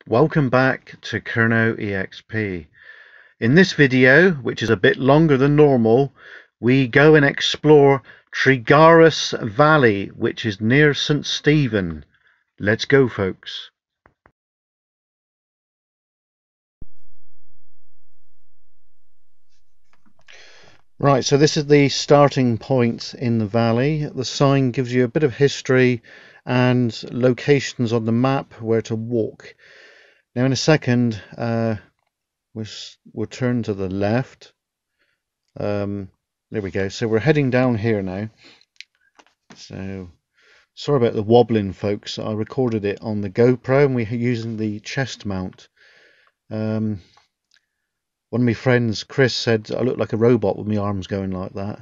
Welcome back to Kerno EXP. In this video, which is a bit longer than normal, we go and explore Tregargus Valley, which is near St. Stephen. Let's go, folks. Right, so this is the starting point in the valley. The sign gives you a bit of history and locations on the map where to walk. Now in a second, we'll turn to the left. There we go. So we're heading down here now. So sorry about the wobbling, folks. I recorded it on the GoPro and we're using the chest mount. One of my friends, Chris, said I look like a robot with my arms going like that.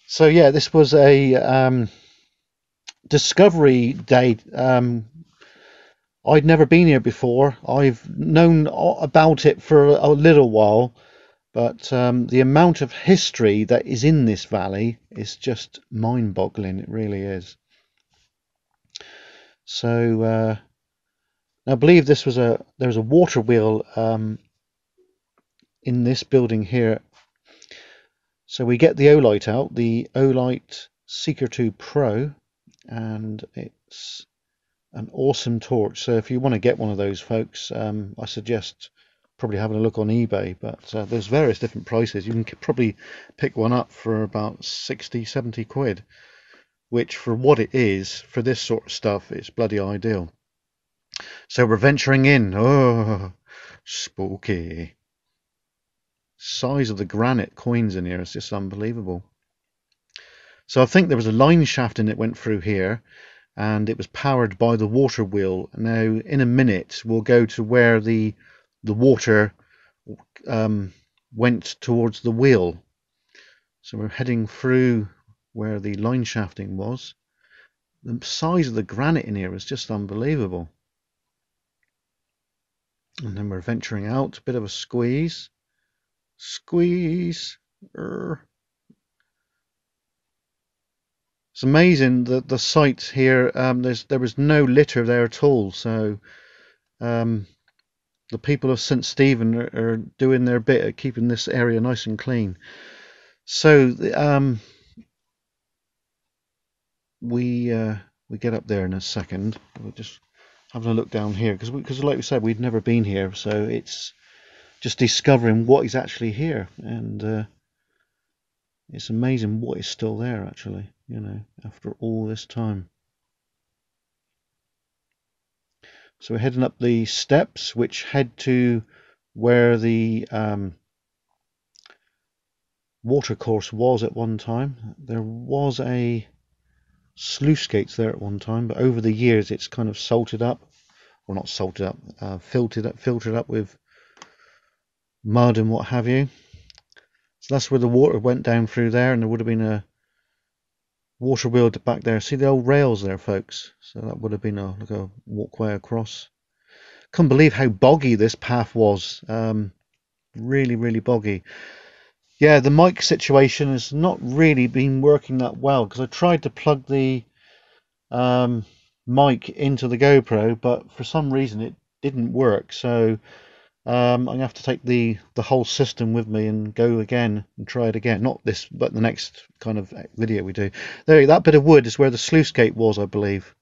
So yeah, this was a discovery day. I'd never been here before. I've known about it for a little while, but the amount of history that is in this valley is just mind-boggling. It really is. So I believe there was a water wheel in this building here. So we get the Olight out, the Olight Seeker 2 Pro, and it's an awesome torch. So if you want to get one of those, folks, I suggest probably having a look on eBay, but there's various different prices. You can probably pick one up for about 60-70 quid, which for what it is, for this sort of stuff, it's bloody ideal. So we're venturing in. Oh, spooky. Size of the granite coins in here is just unbelievable. So I think there was a line shaft in it went through here, and it was powered by the water wheel. Now in a minute we'll go to where the water went towards the wheel. So we're heading through where the line shafting was. The size of the granite in here is just unbelievable. And then we're venturing out, a bit of a squeeze. Squeeze. It's amazing that the site here, there was no litter there at all. So the people of St. Stephen are doing their bit at keeping this area nice and clean. So we get up there in a second. We're just having a look down here because like we said, we'd never been here, so it's just discovering what is actually here, and it's amazing what is still there actually, you know, after all this time. So we're heading up the steps which head to where the water course was at one time. There was a sluice gates there at one time, but over the years it's kind of salted up, or not salted up, filtered up with mud and what have you. So that's where the water went down through there, and there would have been a water wheel back there. See the old rails there, folks? So that would have been like a walkway across. Can't believe how boggy this path was. Really, really boggy. Yeah, the mic situation has not really been working that well because I tried to plug the mic into the GoPro, but for some reason it didn't work. So I'm gonna have to take the whole system with me and go again and try it again. Not this, but the next kind of video we do. There, that bit of wood is where the sluice gate was, I believe.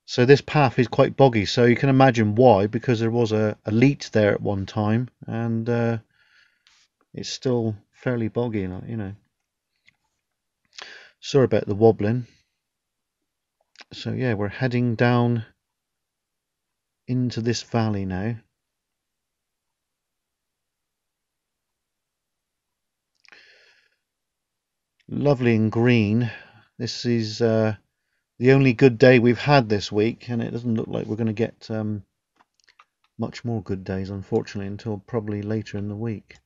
So this path is quite boggy, so you can imagine why, because there was a leat there at one time, and it's still fairly boggy, you know. Sorry about the wobbling. So yeah, we're heading down into this valley now. Lovely and green. This is the only good day we've had this week, and it doesn't look like we're going to get much more good days, unfortunately, until probably later in the week.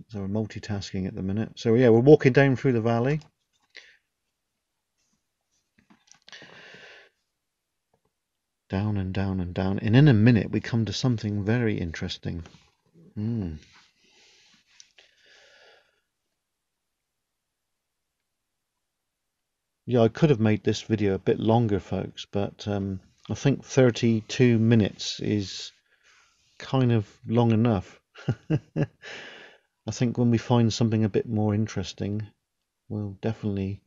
So we're multitasking at the minute. So yeah, we're walking down through the valley. Down and down and down. And in a minute we come to something very interesting. Yeah, I could have made this video a bit longer, folks, but I think 32 minutes is kind of long enough. I think when we find something a bit more interesting, we'll definitely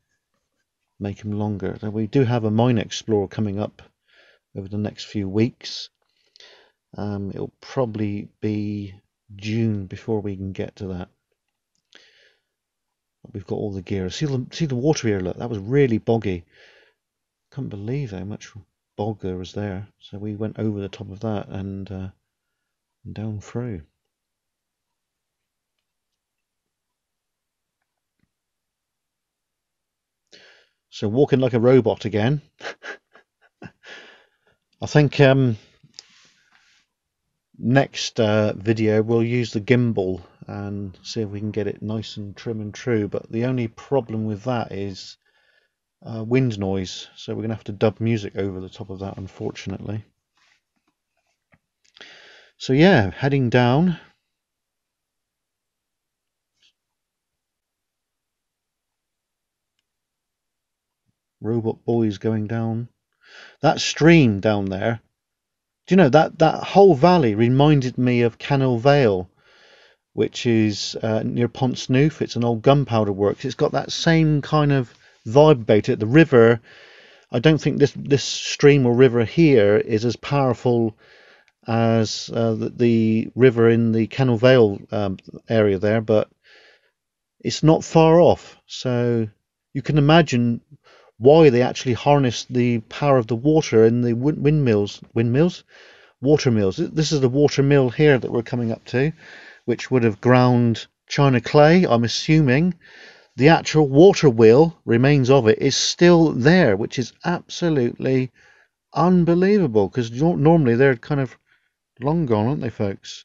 make them longer. We do have a mine explorer coming up over the next few weeks. It'll probably be June before we can get to that. We've got all the gear. See the water here, look, that was really boggy. Couldn't believe how much bog there was there. So we went over the top of that and down through. So walking like a robot again. I think next video we'll use the gimbal and see if we can get it nice and trim and true, but the only problem with that is wind noise, so we're gonna have to dub music over the top of that, unfortunately. So yeah, heading down. Robot boys going down that stream down there. Do you know that whole valley reminded me of Kennel Vale, which is near Pontsnoof. It's an old gunpowder works. It's got that same kind of vibe about it. The river, I don't think this stream or river here is as powerful as the river in the Kennel Vale area there, but it's not far off. So you can imagine why they actually harnessed the power of the water in the water mills. This is the water mill here that we're coming up to, which would have ground china clay, I'm assuming. The actual water wheel, remains of it, is still there, which is absolutely unbelievable, because normally they're kind of long gone, aren't they, folks?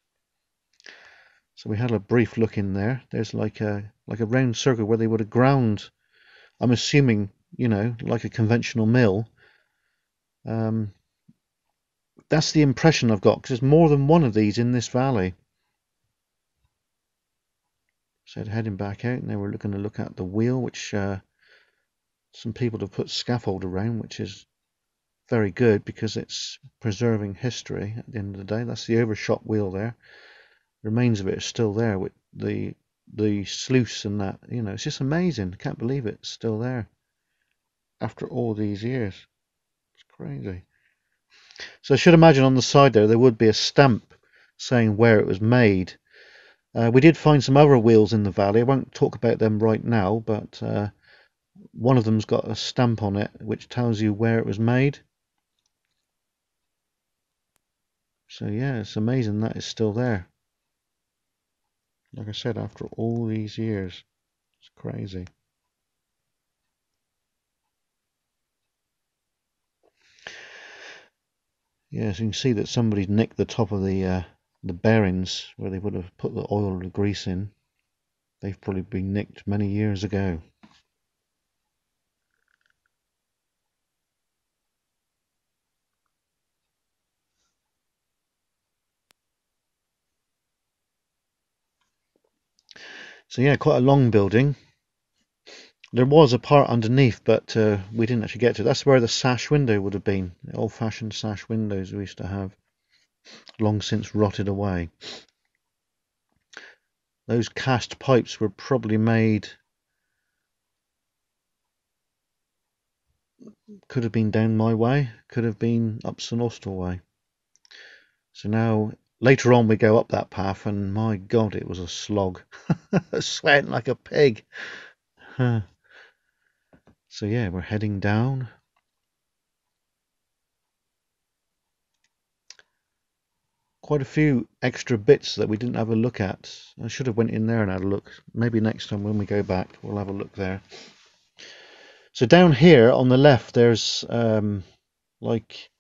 So we had a brief look in there. There's like a round circle where they would have ground, I'm assuming, you know, like a conventional mill. That's the impression I've got, because there's more than one of these in this valley. So heading back out, and now we're looking to look at the wheel, which some people have put scaffold around, which is very good because it's preserving history at the end of the day. That's the overshot wheel there. Remains of it are still there with the sluice and that. You know, it's just amazing. Can't believe it's still there after all these years. It's crazy. So I should imagine on the side there would be a stamp saying where it was made. We did find some other wheels in the valley. I won't talk about them right now, but one of them's got a stamp on it which tells you where it was made. So yeah, it's amazing that is still there. Like I said, after all these years, it's crazy. Yeah, so you can see that somebody's nicked the top of the bearings where they would have put the oil or the grease in. They've probably been nicked many years ago. So yeah, quite a long building. There was a part underneath, but we didn't actually get to. That's where the sash window would have been. The old-fashioned sash windows we used to have, long since rotted away. Those cast pipes were probably made, could have been down my way, could have been up St Austell way. So now, later on we go up that path and my God, it was a slog. Sweating like a pig. So yeah, we're heading down. Quite a few extra bits that we didn't have a look at. I should have went in there and had a look. Maybe next time when we go back, we'll have a look there. So down here on the left, there's like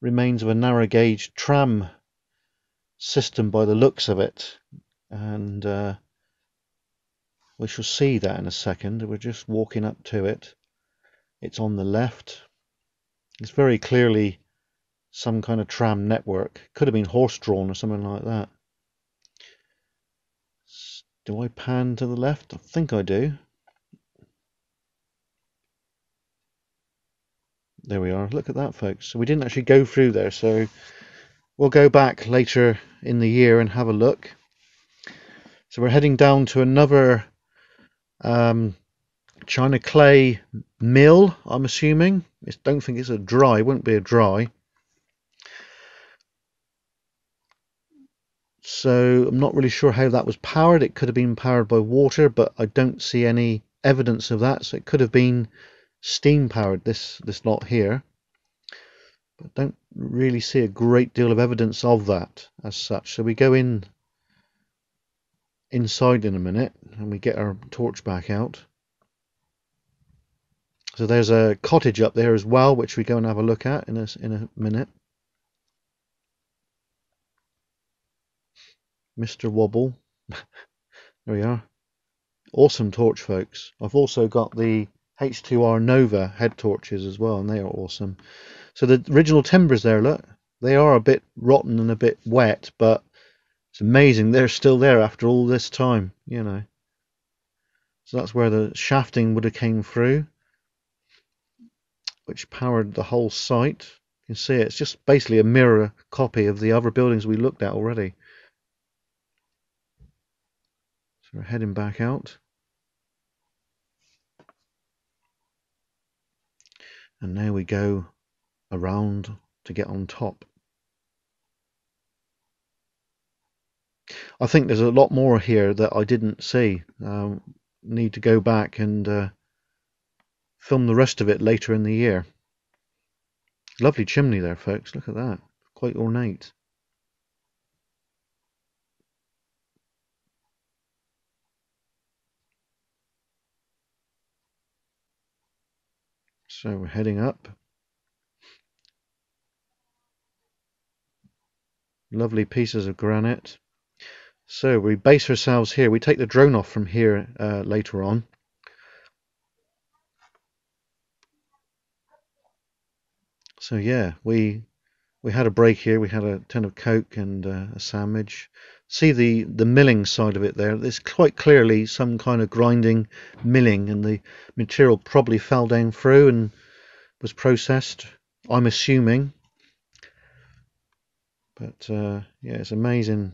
remains of a narrow gauge tram system by the looks of it, and we shall see that in a second. We're just walking up to it. It's on the left. It's very clearly some kind of tram network. Could have been horse-drawn or something like that. Do I pan to the left? I think I do. There we are. Look at that, folks. So we didn't actually go through there, so we'll go back later in the year and have a look. So we're heading down to another China clay mill, I'm assuming. I don't think it's a dry, it wouldn't be a dry. So I'm not really sure how that was powered. It could have been powered by water, but I don't see any evidence of that. So it could have been steam powered, this lot here. But don't really see a great deal of evidence of that as such. So we go inside in a minute and we get our torch back out. So there's a cottage up there as well, which we go and have a look at in a minute. Mr. Wobble. There we are. Awesome torch, folks. I've also got the H2R Nova head torches as well, and they are awesome. So the original timbers there, look, they are a bit rotten and a bit wet, but it's amazing they're still there after all this time, you know. So that's where the shafting would have came through, which powered the whole site. You can see it's just basically a mirror copy of the other buildings we looked at already. So we're heading back out. And now we go around to get on top. I think there's a lot more here that I didn't see. Need to go back and film the rest of it later in the year. Lovely chimney there, folks. Look at that. Quite ornate. So we're heading up. Lovely pieces of granite. So we base ourselves here. We take the drone off from here later on. So yeah, we had a break here. We had a tin of Coke and a sandwich. See the milling side of it there. There's quite clearly some kind of grinding, milling, and the material probably fell down through and was processed, I'm assuming. But yeah, it's amazing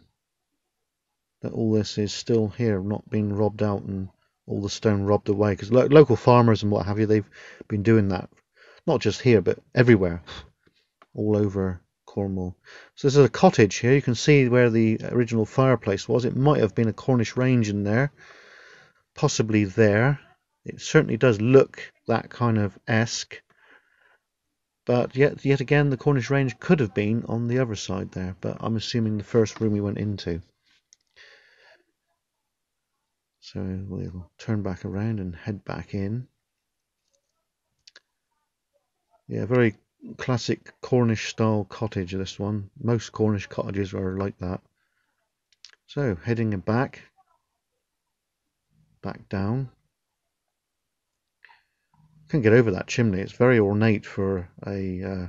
that all this is still here, not being robbed out and all the stone robbed away. Because local farmers and what have you, they've been doing that, not just here, but everywhere, all over Cornwall. So this is a cottage here. You can see where the original fireplace was. It might have been a Cornish range in there, possibly there. It certainly does look that kind of esque. But yet again, the Cornish range could have been on the other side there, but I'm assuming the first room we went into. So we'll turn back around and head back in. Yeah, very classic Cornish style cottage, this one. Most Cornish cottages are like that. So heading back down. Can't get over that chimney. It's very ornate for a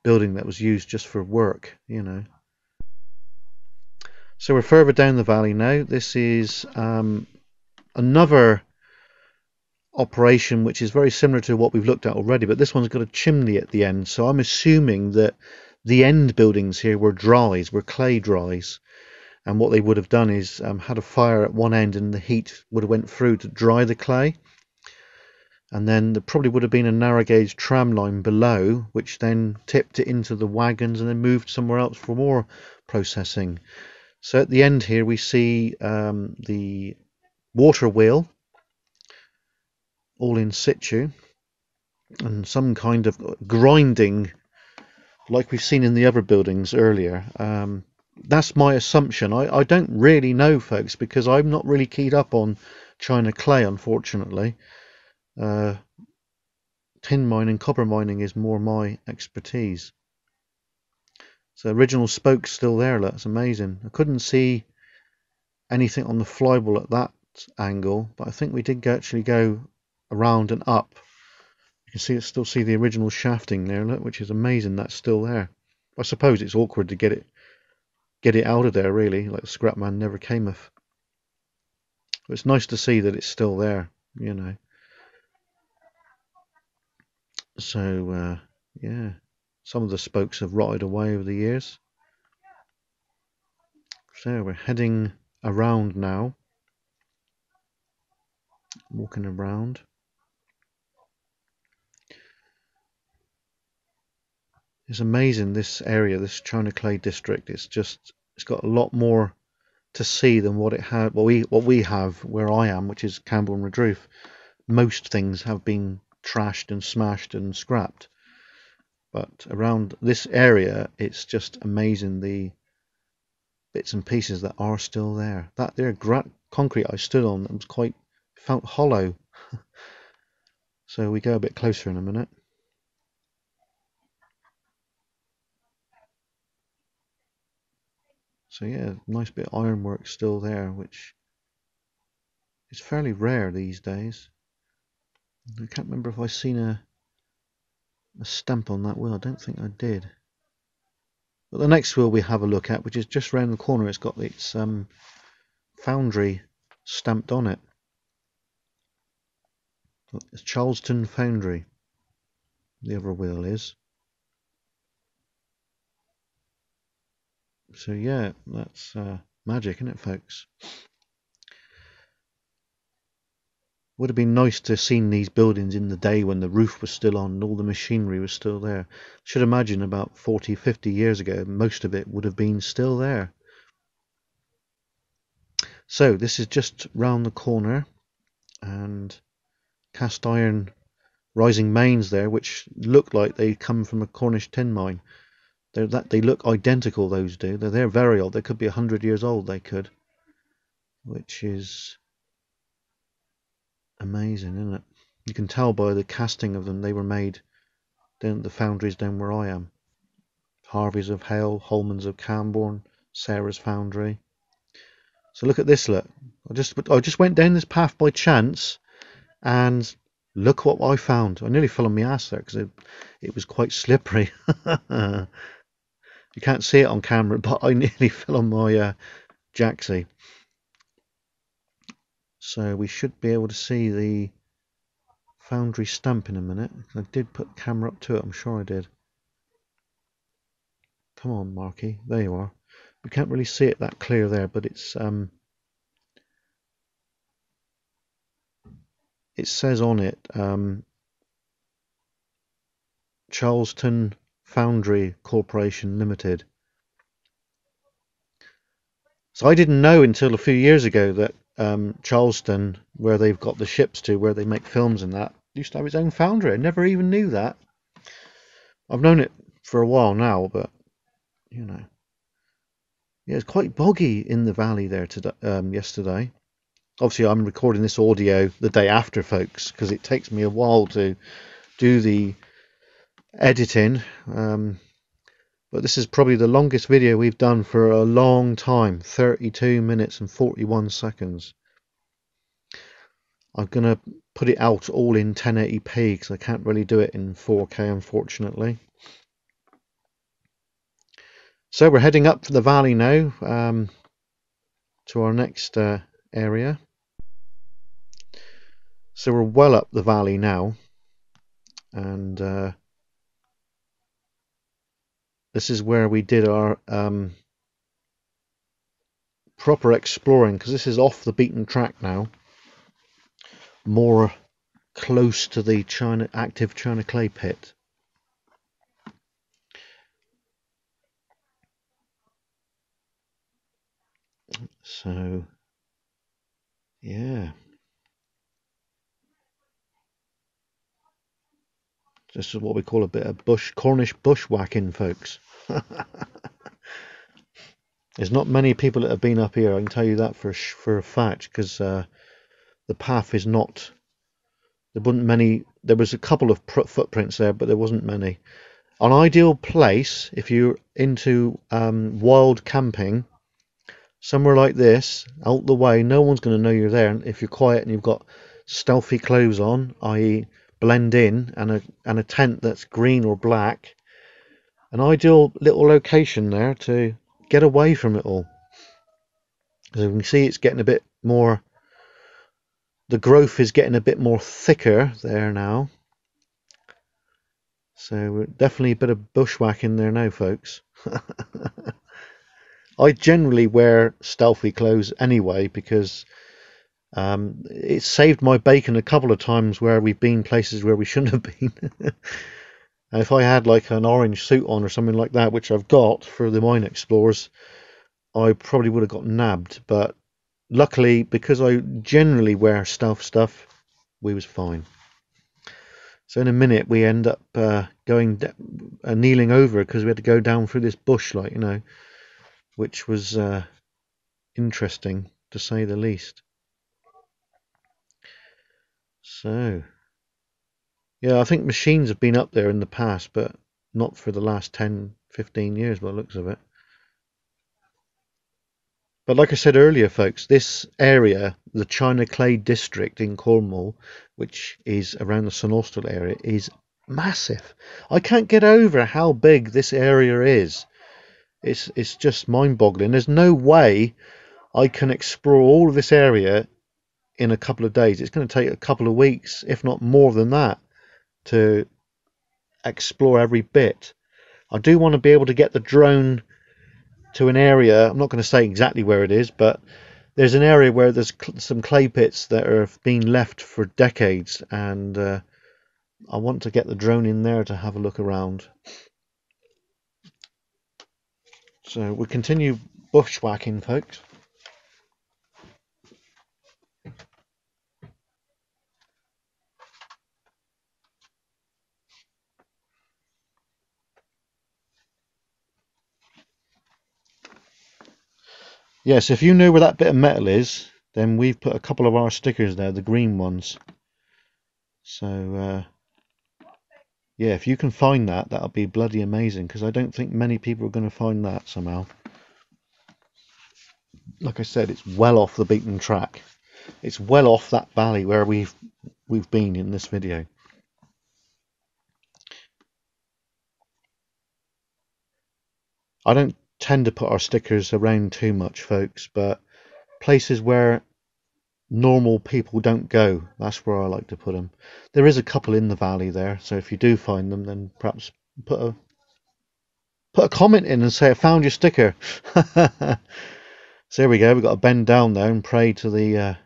building that was used just for work, you know. So we're further down the valley now. This is another operation which is very similar to what we've looked at already, but this one's got a chimney at the end. So I'm assuming that the end buildings here were dries, were clay dries. And what they would have done is had a fire at one end and the heat would have went through to dry the clay. And then there probably would have been a narrow gauge tram line below, which then tipped it into the wagons and then moved somewhere else for more processing. So at the end here we see the water wheel, all in situ, and some kind of grinding like we've seen in the other buildings earlier. That's my assumption. I don't really know, folks, because I'm not really keyed up on China clay, unfortunately. Tin mining, copper mining is more my expertise. So original spokes still there, that's amazing. I couldn't see anything on the flywheel at that angle, but I think we did actually go around and up. You can still see the original shafting there, look, which is amazing. That's still there. I suppose it's awkward to get it out of there, really, like the scrap man never came of. But it's nice to see that it's still there, you know. So yeah, some of the spokes have rotted away over the years. So we're heading around now, walking around. It's amazing, this area, this China Clay district. It's got a lot more to see than what it had. What we have where I am, which is Campbell and Redruth. Most things have been trashed and smashed and scrapped, but around this area, it's just amazing the bits and pieces that are still there. That there concrete I stood on, that was felt hollow. So we go a bit closer in a minute. So yeah, nice bit of ironwork still there, which is fairly rare these days. I can't remember if I've seen a stamp on that wheel. I don't think I did. But the next wheel we have a look at, which is just round the corner, it's got its foundry stamped on it. It's Charleston Foundry. The other wheel is. So yeah, that's magic, isn't it, folks? Would have been nice to have seen these buildings in the day when the roof was still on and all the machinery was still there. Should imagine about 40, 50 years ago, most of it would have been still there. So this is just round the corner, and cast iron rising mains there, which look like they come from a Cornish tin mine. They look identical, those do. They're very old. They could be 100 years old, they could. Which is amazing, isn't it? You can tell by the casting of them they were made down at the foundries down where I am. Harvey's of Hale, Holman's of Camborne, Sarah's Foundry. So look at this, look. I just went down this path by chance, and look what I found. I nearly fell on my ass there because it was quite slippery. You can't see it on camera, but I nearly fell on my jacksie. So we should be able to see the foundry stamp in a minute. I did put the camera up to it, I'm sure I did. Come on, Marky. There you are. We can't really see it that clear there, but it says on it Charleston Foundry Corporation Limited. So I didn't know until a few years ago that Charleston, where they've got the ships to, where they make films and that, used to have its own foundry. I never even knew that. I've known it for a while now, but you know, yeah, it's quite boggy in the valley there today, yesterday. Obviously, I'm recording this audio the day after, folks, because it takes me a while to do the editing. But this is probably the longest video we've done for a long time, 32 minutes and 41 seconds. I'm going to put it out all in 1080p because I can't really do it in 4K, unfortunately. So we're heading up the valley now to our next area. So we're well up the valley now, and this is where we did our proper exploring, because this is off the beaten track now, more close to the active China clay pit. So yeah, this is what we call a bit of Cornish bushwhacking, folks. There's not many people that have been up here, I can tell you that for a fact, because the path is not. There wasn't many. There was a couple of footprints there, but there wasn't many. An ideal place if you're into wild camping, somewhere like this, out the way, no one's going to know you're there. And if you're quiet and you've got stealthy clothes on, i.e. blend in, and a tent that's green or black, an ideal little location there to get away from it all. As you can see, it's getting a bit more, the growth is getting a bit more thicker there now. So definitely a bit of bushwhacking there now, folks. I generally wear stealthy clothes anyway because it's saved my bacon a couple of times where we've been places where we shouldn't have been. And if I had like an orange suit on or something like that, which I've got for the Mine Explorers, I probably would have got nabbed. But luckily, because I generally wear stealth stuff, we was fine. So in a minute we end up kneeling over because we had to go down through this bush, like, you know, which was interesting to say the least. So yeah, I think machines have been up there in the past, but not for the last 10, 15 years by the looks of it. But like I said earlier, folks, this area, the China Clay District in Cornwall, which is around the St Austell area, is massive. I can't get over how big this area is. It's just mind-boggling. There's no way I can explore all of this area in a couple of days. It's going to take a couple of weeks, if not more than that, to explore every bit. I do want to be able to get the drone to an area. I'm not going to say exactly where it is, but there's an area where there's some clay pits that have been left for decades, and I want to get the drone in there to have a look around. So we'll continue bushwhacking, folks. Yes, if you know where that bit of metal is, then we've put a couple of our stickers there, the green ones. So yeah, if you can find that, that'll be bloody amazing, because I don't think many people are going to find that somehow. Like I said, it's well off the beaten track. It's well off that valley where we've been in this video. I don't tend to put our stickers around too much, folks, but places where normal people don't go, that's where I like to put them. There is a couple in the valley there, so if you do find them, then perhaps put a comment in and say I found your sticker. So there we go. We've got to bend down there and pray to the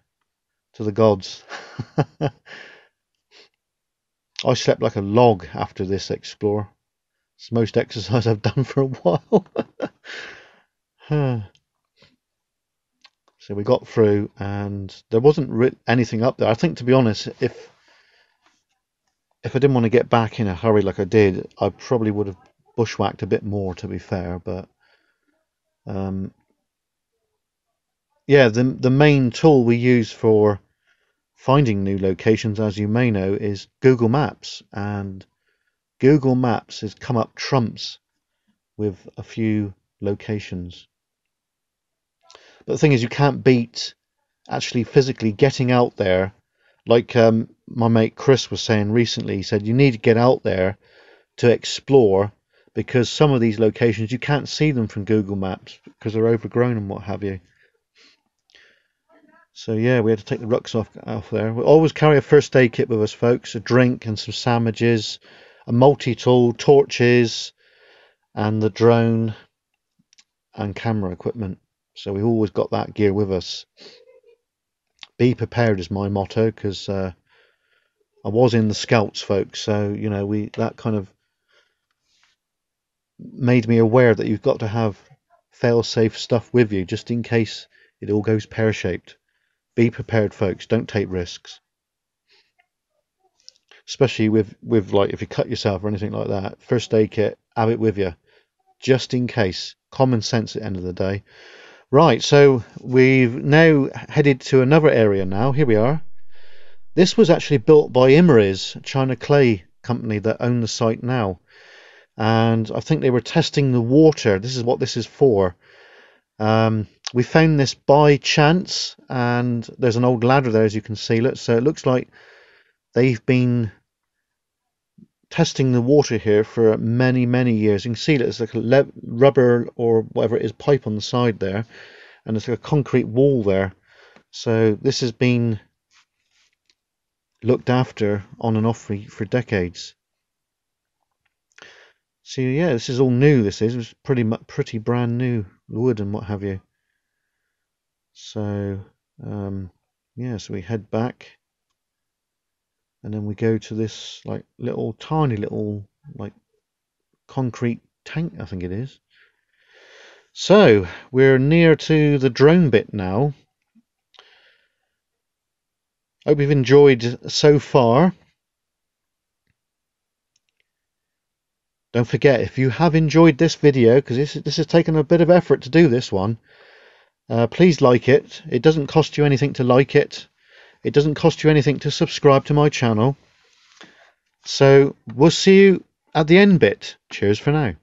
gods. I slept like a log after this explore. It's the most exercise I've done for a while. So we got through, and there wasn't anything up there. I think, to be honest, if I didn't want to get back in a hurry like I did, I probably would have bushwhacked a bit more, to be fair. But yeah, the main tool we use for finding new locations, as you may know, is Google Maps, and Google Maps has come up trumps with a few locations. But the thing is, you can't beat actually physically getting out there. Like my mate Chris was saying recently, he said you need to get out there to explore, because some of these locations you can't see them from Google Maps because they're overgrown and what have you. So yeah, we had to take the rucks off there. We always carry a first aid kit with us, folks, a drink and some sandwiches, a multi-tool, torches, and the drone and camera equipment. So we've always got that gear with us. Be prepared is my motto, because I was in the Scouts, folks, so you know, that kind of made me aware that you've got to have fail-safe stuff with you just in case it all goes pear-shaped. Be prepared, folks. Don't take risks, especially with like if you cut yourself or anything like that. First aid kit, have it with you just in case. Common sense at the end of the day. Right, so we've now headed to another area now. Here we are. This was actually built by Imery's China Clay company that own the site now. And I think they were testing the water. This is what this is for. We found this by chance, and there's an old ladder there, as you can see. So it looks like they've been testing the water here for many, many years. You can see that there's like a rubber or whatever it is pipe on the side there, and there's like a concrete wall there. So this has been looked after on and off for decades. So yeah, this is all new. This is. It was pretty brand new wood and what have you. So yeah, so we head back, and then we go to this like tiny little like concrete tank, I think it is. So we're near to the drone bit now. Hope you've enjoyed so far. Don't forget, if you have enjoyed this video, because this has taken a bit of effort to do this one, please like it. It doesn't cost you anything to like it. It doesn't cost you anything to subscribe to my channel. So we'll see you at the end bit. Cheers for now.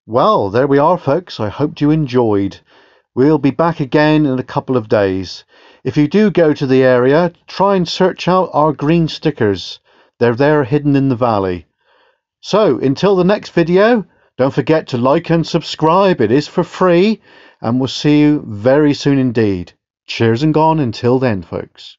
Well, there we are, folks. I hope you enjoyed. We'll be back again in a couple of days. If you do go to the area, try and search out our green stickers. They're there hidden in the valley. So, until the next video, don't forget to like and subscribe. It is for free, and we'll see you very soon indeed. Cheers and gone until then, folks.